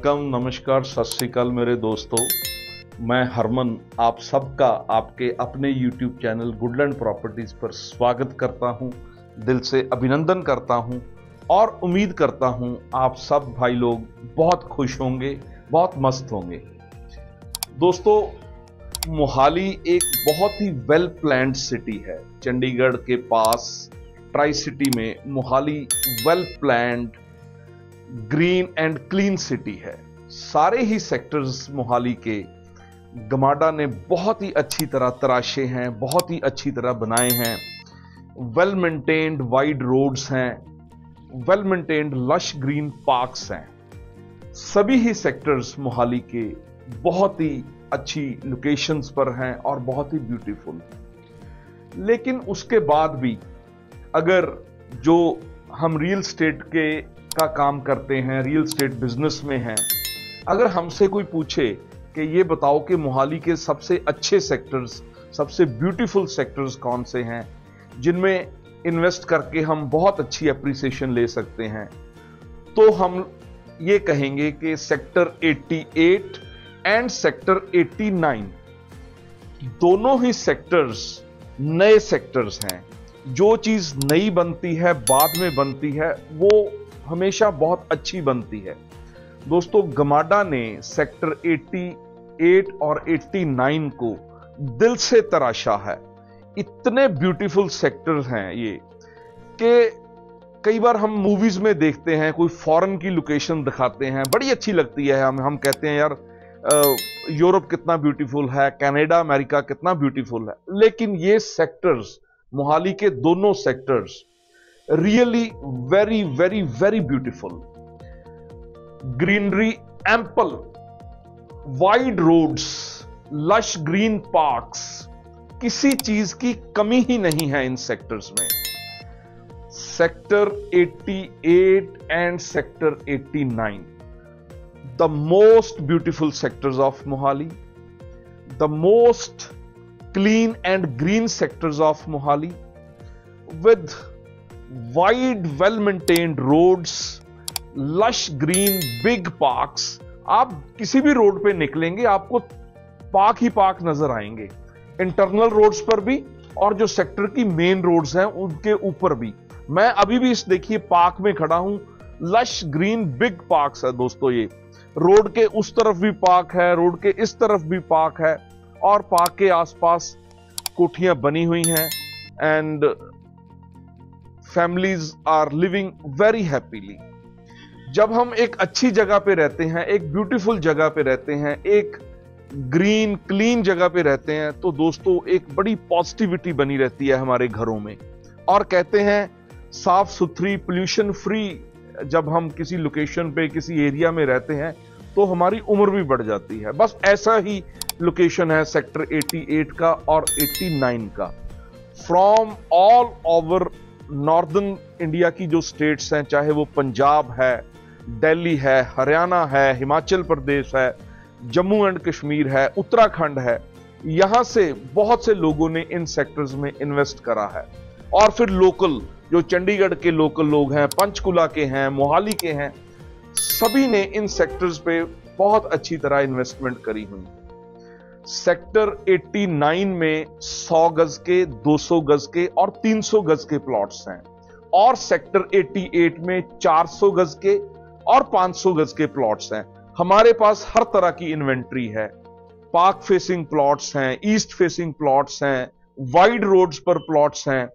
Welcome, नमस्कार, सत श्री अकाल मेरे दोस्तों। मैं हरमन आप सबका आपके अपने YouTube चैनल गुडलैंड प्रॉपर्टीज पर स्वागत करता हूं, दिल से अभिनंदन करता हूं और उम्मीद करता हूं आप सब भाई लोग बहुत खुश होंगे, बहुत मस्त होंगे। दोस्तों, मोहाली एक बहुत ही वेल प्लान्ड सिटी है। चंडीगढ़ के पास ट्राई सिटी में Mohali well planned green and clean city है। सारे ही सेक्टर्स मोहाली के गमाडा ने बहुत ही अच्छी तरह तराशे हैं, बहुत ही अच्छी तरह बनाए हैं। वेल मेंटेन्ड वाइड रोड्स हैं, well maintained lush green parks हैं। सभी ही सेक्टर्स मोहाली के बहुत ही अच्छी लोकेशंस पर हैं और बहुत ही ब्यूटीफुल। लेकिन उसके बाद भी अगर जो हम रियल एस्टेट का काम करते हैं, रियल एस्टेट बिजनेस में हैं, अगर हमसे कोई पूछे कि ये बताओ कि मोहाली के सबसे अच्छे सेक्टर्स, सबसे ब्यूटीफुल सेक्टर्स कौन से हैं जिनमें इन्वेस्ट करके हम बहुत अच्छी एप्रिसिएशन ले सकते हैं, तो हम ये कहेंगे कि सेक्टर 88 एंड सेक्टर 89 दोनों ही सेक्टर्स नए सेक्टर्स हैं। जो चीज नई बनती है, बाद में बनती है, वो हमेशा बहुत अच्छी बनती है। दोस्तों, गमाडा ने सेक्टर 88 और 89 को दिल से तराशा है। इतने ब्यूटीफुल सेक्टर्स हैं ये कि कई बार हम मूवीज में देखते हैं, कोई फॉरेन की लोकेशन दिखाते हैं, बड़ी अच्छी लगती है। हम कहते हैं यार यूरोप कितना ब्यूटीफुल है, कनाडा अमेरिका कितना ब्यूटीफुल है। लेकिन ये सेक्टर्स, मोहाली के दोनों sectors really very very very beautiful, greenery ample, wide roads, lush green parks, किसी चीज की कमी ही नहीं है इन सेक्टर्स में। Sector 88 and sector 89 the most beautiful sectors of Mohali, the most clean and green sectors of Mohali with wide well maintained roads, lush green big parks. आप किसी भी रोड पे निकलेंगे आपको पार्क ही पार्क नजर आएंगे, इंटरनल रोड्स पर भी और जो सेक्टर की मेन रोड्स हैं उनके ऊपर भी। मैं अभी भी इस देखिए पार्क में खड़ा हूं, लश ग्रीन बिग पार्क्स है दोस्तों। ये रोड के उस तरफ भी पार्क है, रोड के इस तरफ भी पार्क है और पार्क के आसपास कोठियां बनी हुई हैं and families are living very happily. जब हम एक अच्छी जगह पे रहते हैं, एक ब्यूटीफुल जगह पे रहते हैं, एक ग्रीन क्लीन जगह पे रहते हैं, तो दोस्तों एक बड़ी पॉजिटिविटी बनी रहती है हमारे घरों में। और कहते हैं साफ सुथरी, पोल्यूशन फ्री जब हम किसी लोकेशन पे, किसी एरिया में रहते हैं तो हमारी उम्र भी बढ़ जाती है। बस ऐसा ही लोकेशन है सेक्टर 88 का और 89 का। From all over northern India की जो स्टेट्स हैं, चाहे वो पंजाब है, दिल्ली है, हरियाणा है, हिमाचल प्रदेश है, जम्मू एंड कश्मीर है, उत्तराखंड है, यहां से बहुत से लोगों ने इन सेक्टर्स में इन्वेस्ट करा है। और फिर लोकल जो चंडीगढ़ के लोकल लोग हैं, पंचकुला के हैं, मोहाली के हैं, सभी ने इन सेक्टर्स पे बहुत अच्छी तरह इन्वेस्टमेंट करी हुई। सेक्टर 89 में 100 गज के, 200 गज के और 300 गज के प्लॉट्स हैं और सेक्टर 88 में 400 गज के और 500 गज के प्लॉट्स हैं। हमारे पास हर तरह की इन्वेंट्री है। पार्क फेसिंग प्लॉट्स हैं, ईस्ट फेसिंग प्लॉट्स हैं, वाइड रोड्स पर प्लॉट्स हैं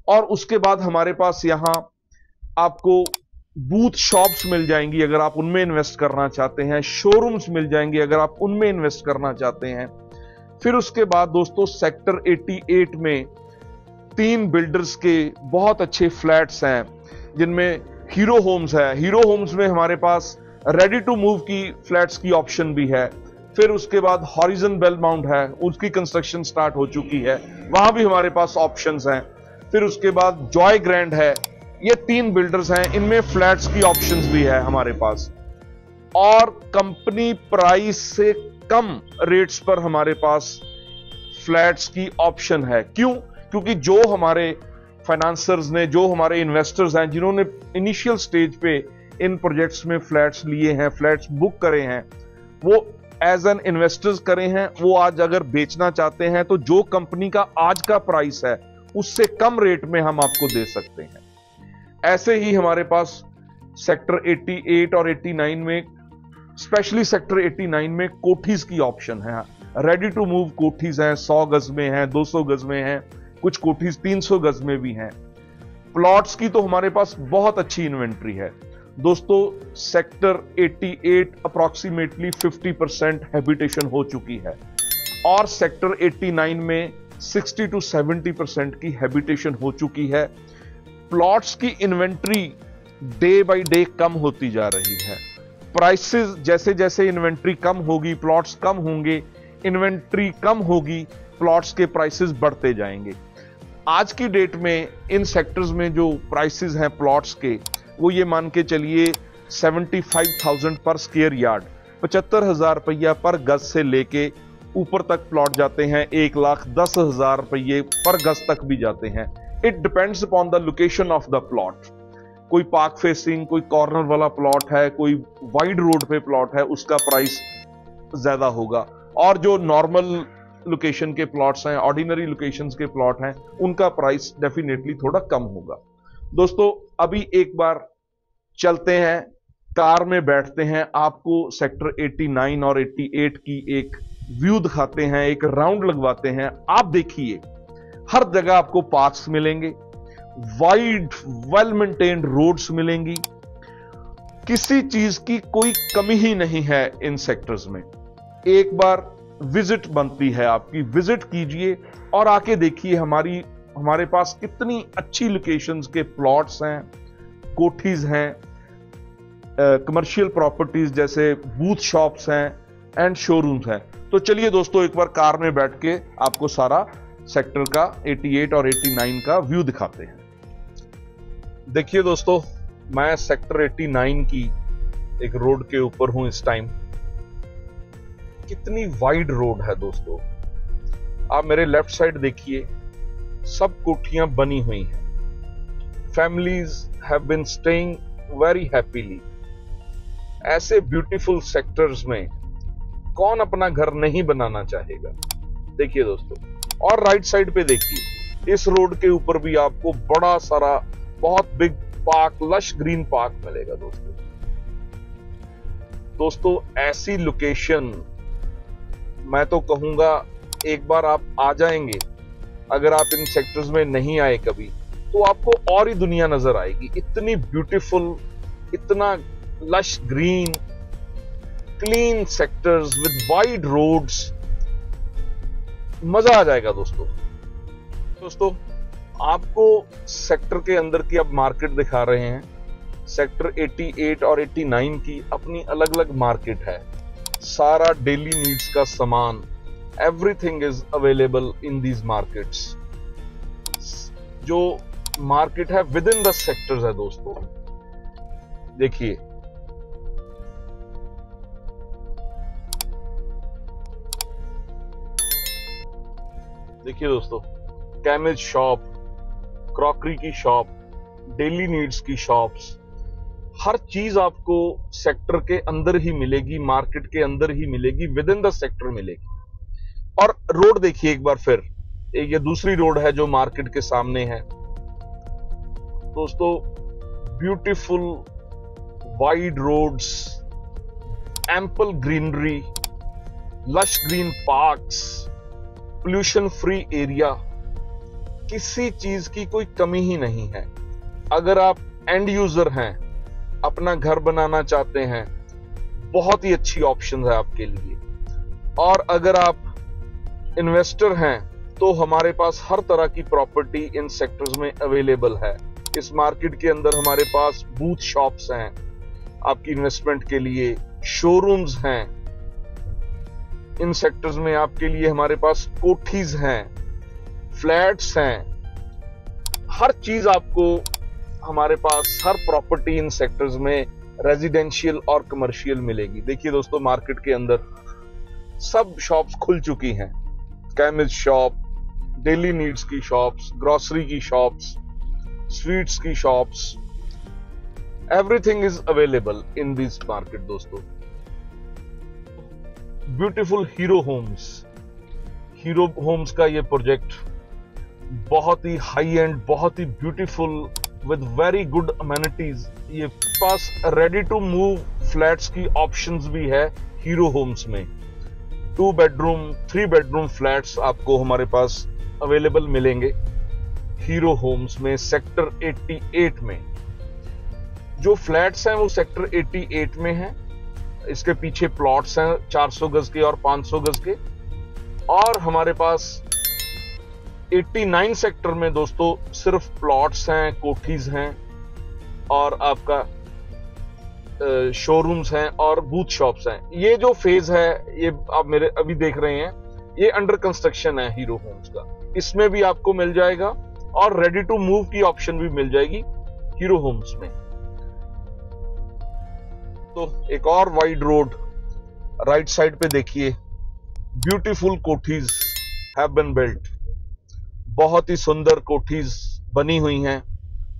और उसके बाद हमारे पास यहां आपको बूथ शॉप्स मिल जाएंगी अगर आप उनमें इन्वेस्ट करना चाहते हैं, शोरूम्स मिल जाएंगे अगर आप उनमें इन्वेस्ट करना चाहते हैं। फिर उसके बाद दोस्तों सेक्टर 88 में 3 बिल्डर्स के बहुत अच्छे फ्लैट्स हैं जिनमें हीरो होम्स है। हीरो होम्स में हमारे पास रेडी टू मूव की फ्लैट्स की ऑप्शन भी है। फिर उसके बाद हॉरिजन बेलमाउंट है, उसकी कंस्ट्रक्शन स्टार्ट हो चुकी है, वहां भी हमारे पास ऑप्शंस हैं। फिर उसके बाद जॉय ग्रैंड है। ये 3 बिल्डर्स हैं, इनमें फ्लैट्स की ऑप्शंस भी है हमारे पास और कंपनी प्राइस से कम रेट्स पर हमारे पास फ्लैट्स की ऑप्शन है। क्यों? क्योंकि जो हमारे फाइनेंसर्स ने, जो हमारे इन्वेस्टर्स हैं, जिन्होंने इनिशियल स्टेज पे इन प्रोजेक्ट्स में फ्लैट्स लिए हैं, फ्लैट्स बुक करे हैं, वो एज एन इन्वेस्टर्स करे हैं, वो आज अगर बेचना चाहते हैं तो जो कंपनी का आज का प्राइस है उससे कम रेट में हम आपको दे सकते हैं। ऐसे ही हमारे पास सेक्टर 88 और 89 में, स्पेशली सेक्टर 89 में कोठीज की ऑप्शन है। रेडी टू मूव कोठीज हैं, 100 गज में हैं, 200 गज में हैं, कुछ कोठीज 300 गज में भी हैं। प्लॉट्स की तो हमारे पास बहुत अच्छी इन्वेंट्री है दोस्तों। सेक्टर 88 अप्रॉक्सीमेटली 50% हैबिटेशन हो चुकी है और सेक्टर 89 में 60 to 70% की हैबिटेशन हो चुकी है। प्लॉट्स की इन्वेंट्री डे बाय डे कम होती जा रही है। प्राइसेस जैसे जैसे इन्वेंट्री कम होगी, प्लॉट्स कम होंगे, इन्वेंट्री कम होगी, प्लॉट्स के प्राइसेस बढ़ते जाएंगे। आज की डेट में इन सेक्टर्स में जो प्राइसेस हैं प्लॉट्स के, वो ये मान के चलिए 75,000 पर स्क्वायर यार्ड, 75,000 रुपया पर गज से लेके ऊपर तक प्लॉट जाते हैं, 1,10,000 रुपये पर गज तक भी जाते हैं। It depends upon the location of the plot. कोई पार्क फेसिंग, कोई कॉर्नर वाला प्लॉट है, कोई वाइड रोड पे प्लॉट है, उसका प्राइस ज्यादा होगा, और जो नॉर्मल लोकेशन के प्लॉट्स हैं, ऑर्डिनरी लोकेशंस के प्लॉट हैं, उनका प्राइस डेफिनेटली थोड़ा कम होगा। दोस्तों अभी एक बार चलते हैं, कार में बैठते हैं, आपको सेक्टर 89 और 88 की एक व्यू दिखाते हैं, एक राउंड लगवाते हैं। आप देखिए हर जगह आपको पार्क्स मिलेंगे, वाइड वेल मेंटेन्ड रोड्स मिलेंगी, किसी चीज की कोई कमी ही नहीं है इन सेक्टर्स में। एक बार विजिट बनती है आपकी, विजिट कीजिए और आके देखिए हमारे पास कितनी अच्छी लोकेशंस के प्लॉट्स हैं, कोठीज हैं, कमर्शियल प्रॉपर्टीज जैसे बूथ शॉप्स हैं एंड शोरूम्स हैं। तो चलिए दोस्तों एक बार कार में बैठ के आपको सारा सेक्टर का 88 और 89 का व्यू दिखाते हैं। देखिए दोस्तों, मैं सेक्टर 89 की एक रोड के ऊपर हूं इस टाइम। कितनी वाइड रोड है दोस्तों। आप मेरे लेफ्ट साइड देखिए, सब कोठियां बनी हुई हैं। Families have been staying very happily. ऐसे ब्यूटीफुल सेक्टर्स में कौन अपना घर नहीं बनाना चाहेगा। देखिए दोस्तों, और राइट साइड पे देखिए, इस रोड के ऊपर भी आपको बड़ा सारा बहुत big park, lush green park मिलेगा दोस्तों। ऐसी लोकेशन मैं तो कहूंगा एक बार आप आ जाएंगे, अगर आप इन सेक्टर्स में नहीं आए कभी, तो आपको और ही दुनिया नजर आएगी। इतनी ब्यूटीफुल, इतना lush green, clean sectors with wide roads, मजा आ जाएगा दोस्तों। आपको सेक्टर के अंदर की अब मार्केट दिखा रहे हैं। सेक्टर 88 और 89 की अपनी अलग अलग मार्केट है। सारा डेली नीड्स का सामान, everything is available in these markets. जो मार्केट है विद इन द सेक्टर्स है दोस्तों। देखिए दोस्तों, केमिस्ट शॉप, क्रॉकरी की शॉप, डेली नीड्स की शॉप्स, हर चीज आपको सेक्टर के अंदर ही मिलेगी, मार्केट के अंदर ही मिलेगी, विद इन द सेक्टर मिलेगी। और रोड देखिए एक बार फिर, ये दूसरी रोड है जो मार्केट के सामने है दोस्तों। Beautiful wide roads, ample greenery, lush green parks, pollution free area, किसी चीज की कोई कमी ही नहीं है। अगर आप एंड यूजर हैं, अपना घर बनाना चाहते हैं, बहुत ही अच्छी ऑप्शन है आपके लिए। और अगर आप इन्वेस्टर हैं, तो हमारे पास हर तरह की प्रॉपर्टी इन सेक्टर्स में अवेलेबल है। इस मार्केट के अंदर हमारे पास बूथ शॉप्स हैं आपकी इन्वेस्टमेंट के लिए, शोरूम्स हैं। इन सेक्टर्स में आपके लिए हमारे पास कोठीज हैं, फ्लैट्स हैं, हर चीज आपको हमारे पास, हर प्रॉपर्टी इन सेक्टर्स में रेजिडेंशियल और कमर्शियल मिलेगी। देखिए दोस्तों, मार्केट के अंदर सब शॉप्स खुल चुकी हैं। केमिस्ट शॉप, डेली नीड्स की शॉप्स, ग्रोसरी की शॉप्स, स्वीट्स की shops, everything is available in this market दोस्तों। ब्यूटीफुल हीरो होम्स का ये प्रोजेक्ट बहुत ही हाई एंड, बहुत ही beautiful with very good amenities. ये पास रेडी टू मूव फ्लैट्स की ऑप्शंस भी है हीरो होम्स में। 2 बेडरूम 3 बेडरूम फ्लैट्स आपको हमारे पास अवेलेबल मिलेंगे हीरो होम्स में। सेक्टर 88 में जो फ्लैट्स हैं वो सेक्टर 88 में हैं। इसके पीछे प्लॉट्स हैं 400 गज के और 500 गज के। और हमारे पास 89 सेक्टर में दोस्तों सिर्फ प्लॉट्स हैं, कोठीज हैं और आपका शोरूम्स हैं और बूथ शॉप्स हैं। ये जो फेज है ये आप मेरे अभी देख रहे हैं, ये अंडर कंस्ट्रक्शन है हीरो होम्स का। इसमें भी आपको मिल जाएगा और रेडी टू मूव की ऑप्शन भी मिल जाएगी हीरो होम्स में। तो एक और वाइड रोड राइट साइड पे देखिए, ब्यूटीफुल कोठीज हैव बीन बिल्ट। बहुत ही सुंदर कोठीज बनी हुई हैं।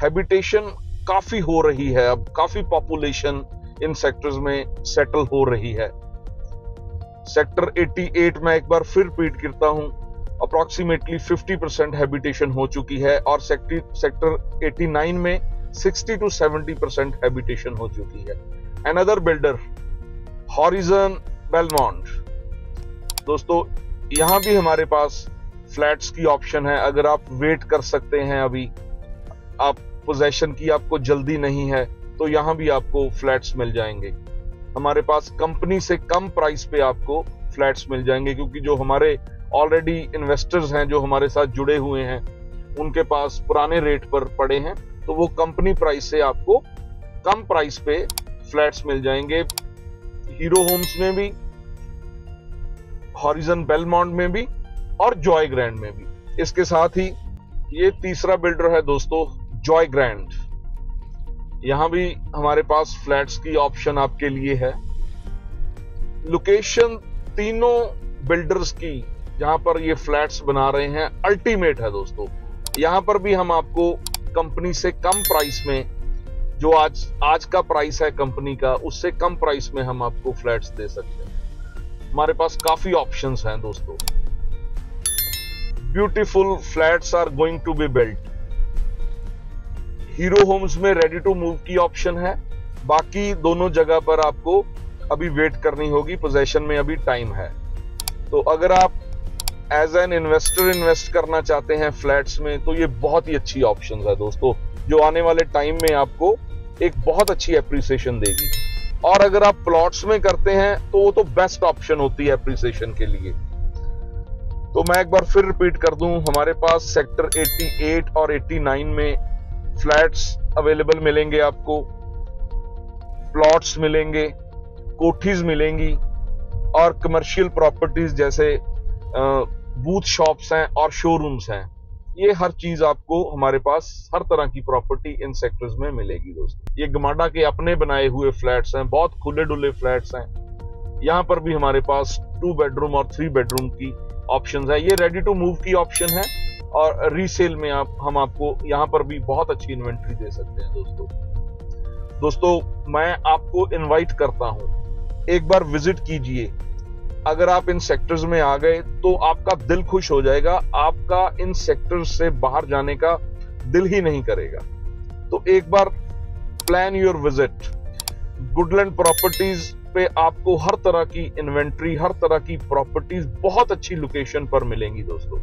हैबिटेशन काफी हो रही है, अब काफी पॉपुलेशन इन सेक्टर्स में सेटल हो रही है। सेक्टर 88 में एक बार फिर रिपीट करता हूं, अप्रोक्सीमेटली 50% हैबिटेशन हो चुकी है और सेक्टर 89 में 60 to 70% हैबिटेशन हो चुकी है। अनदर बिल्डर हॉरिजन बेलमॉन्ट दोस्तों, यहां भी हमारे पास फ्लैट्स की ऑप्शन है। अगर आप वेट कर सकते हैं, अभी आप पोजेशन की आपको जल्दी नहीं है, तो यहां भी आपको फ्लैट्स मिल जाएंगे। हमारे पास कंपनी से कम प्राइस पे आपको फ्लैट्स मिल जाएंगे, क्योंकि जो हमारे ऑलरेडी इन्वेस्टर्स हैं जो हमारे साथ जुड़े हुए हैं, उनके पास पुराने रेट पर पड़े हैं, तो वो कंपनी प्राइस से आपको कम प्राइस पे फ्लैट्स मिल जाएंगे हीरो होम्स में भी, हॉरिजन बेलमॉन्ट में भी और जॉय ग्रैंड में भी। इसके साथ ही ये तीसरा बिल्डर है दोस्तों, जॉय ग्रैंड। यहां भी हमारे पास फ्लैट्स की ऑप्शन आपके लिए है। लोकेशन तीनों बिल्डर्स की जहां पर ये फ्लैट्स बना रहे हैं अल्टीमेट है दोस्तों। यहां पर भी हम आपको कंपनी से कम प्राइस में, जो आज का प्राइस है कंपनी का, उससे कम प्राइस में हम आपको फ्लैट्स दे सकते हैं। हमारे पास काफी ऑप्शंस हैं दोस्तों। Beautiful flats are going to be built. Hero Homes में रेडी टू मूव की ऑप्शन है, बाकी दोनों जगह पर आपको अभी वेट करनी होगी, पोजेशन में अभी टाइम है। तो अगर आप एज एन इन्वेस्टर इन्वेस्ट करना चाहते हैं फ्लैट्स में, तो ये बहुत ही अच्छी ऑप्शन है दोस्तों, जो आने वाले टाइम में आपको एक बहुत अच्छी एप्रिसिएशन देगी। और अगर आप प्लॉट्स में करते हैं तो वो तो बेस्ट ऑप्शन होती है एप्रिसिएशन के लिए। तो मैं एक बार फिर रिपीट कर दूं, हमारे पास सेक्टर 88 और 89 में फ्लैट्स अवेलेबल मिलेंगे आपको, प्लॉट्स मिलेंगे, कोठीज मिलेंगी और कमर्शियल प्रॉपर्टीज जैसे बूथ शॉप्स हैं और शोरूम्स हैं। ये हर चीज आपको हमारे पास हर तरह की प्रॉपर्टी इन सेक्टर्स में मिलेगी दोस्तों। ये गमाडा के अपने बनाए हुए फ्लैट्स हैं, बहुत खुले डुले फ्लैट्स हैं। यहां पर भी हमारे पास 2 बेडरूम और 3 बेडरूम की ऑप्शंस है। ये रेडी टू मूव की ऑप्शन है और रीसेल में हम आपको यहां पर भी बहुत अच्छी इन्वेंट्री दे सकते हैं दोस्तों। मैं आपको इनवाइट करता हूं, एक बार विजिट कीजिए। अगर आप इन सेक्टर्स में आ गए तो आपका दिल खुश हो जाएगा, आपका इन सेक्टर्स से बाहर जाने का दिल ही नहीं करेगा। तो एक बार plan your visit. Goodland properties पे आपको हर तरह की इन्वेंट्री, हर तरह की प्रॉपर्टीज बहुत अच्छी लोकेशन पर मिलेंगी दोस्तों।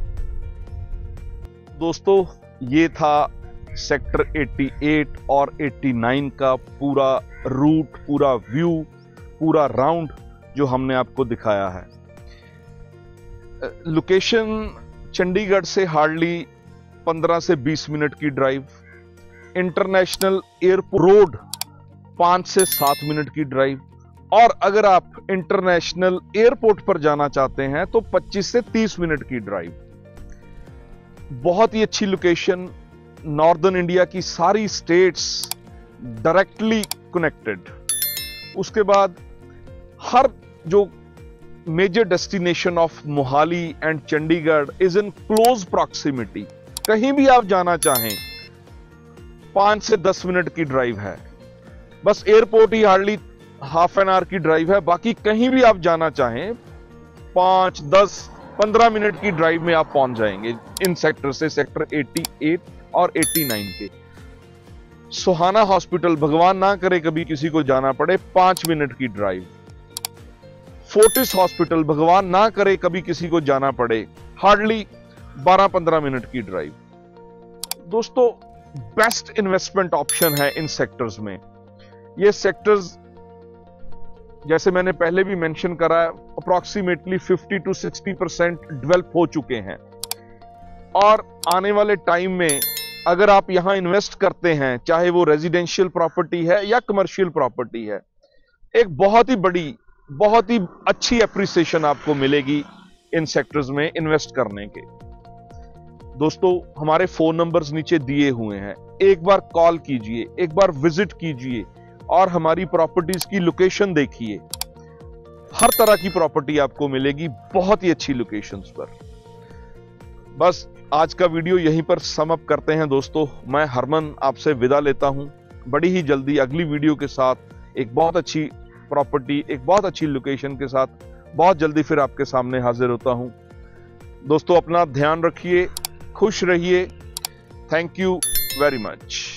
ये था सेक्टर 88 और 89 का पूरा रूट, पूरा व्यू, पूरा राउंड जो हमने आपको दिखाया है। लोकेशन चंडीगढ़ से हार्डली 15 से 20 मिनट की ड्राइव, इंटरनेशनल एयरपोर्ट रोड 5 से 7 मिनट की ड्राइव, और अगर आप इंटरनेशनल एयरपोर्ट पर जाना चाहते हैं तो 25 से 30 मिनट की ड्राइव। बहुत ही अच्छी लोकेशन, नॉर्दर्न इंडिया की सारी स्टेट्स डायरेक्टली कनेक्टेड। उसके बाद हर जो major destination of Mohali and Chandigarh is in close proximity. कहीं भी आप जाना चाहें 5 से 10 मिनट की ड्राइव है। बस airport he hardly half an hour की ड्राइव है, बाकी कहीं भी आप जाना चाहें 5, 10, 15 मिनट की ड्राइव में आप पहुंच जाएंगे इन सेक्टर से, सेक्टर 88 और 89 के। सोहाना हॉस्पिटल, भगवान ना करे कभी किसी को जाना पड़े, 5 मिनट की ड्राइव। फोर्टिस हॉस्पिटल, भगवान ना करे कभी किसी को जाना पड़े, हार्डली 12-15 मिनट की ड्राइव। दोस्तों, बेस्ट इन्वेस्टमेंट ऑप्शन है इन सेक्टर्स में। ये सेक्टर्स जैसे मैंने पहले भी मेंशन करा है, अप्रॉक्सीमेटली 50 to 60% डेवलप हो चुके हैं, और आने वाले टाइम में अगर आप यहां इन्वेस्ट करते हैं, चाहे वो रेजिडेंशियल प्रॉपर्टी है या कमर्शियल प्रॉपर्टी है, एक बहुत ही बड़ी, बहुत ही अच्छी एप्रिसिएशन आपको मिलेगी इन सेक्टर्स में इन्वेस्ट करने के। दोस्तों, हमारे फोन नंबर्स नीचे दिए हुए हैं, एक बार कॉल कीजिए, एक बार विजिट कीजिए और हमारी प्रॉपर्टीज की लोकेशन देखिए। हर तरह की प्रॉपर्टी आपको मिलेगी बहुत ही अच्छी लोकेशंस पर। बस आज का वीडियो यहीं पर सम अप करते हैं दोस्तों। मैं हरमन आपसे विदा लेता हूं। बड़ी ही जल्दी अगली वीडियो के साथ एक बहुत अच्छी प्रॉपर्टी, एक बहुत अच्छी लोकेशन के साथ बहुत जल्दी फिर आपके सामने हाजिर होता हूं। दोस्तों, अपना ध्यान रखिए, खुश रहिए। Thank you very much.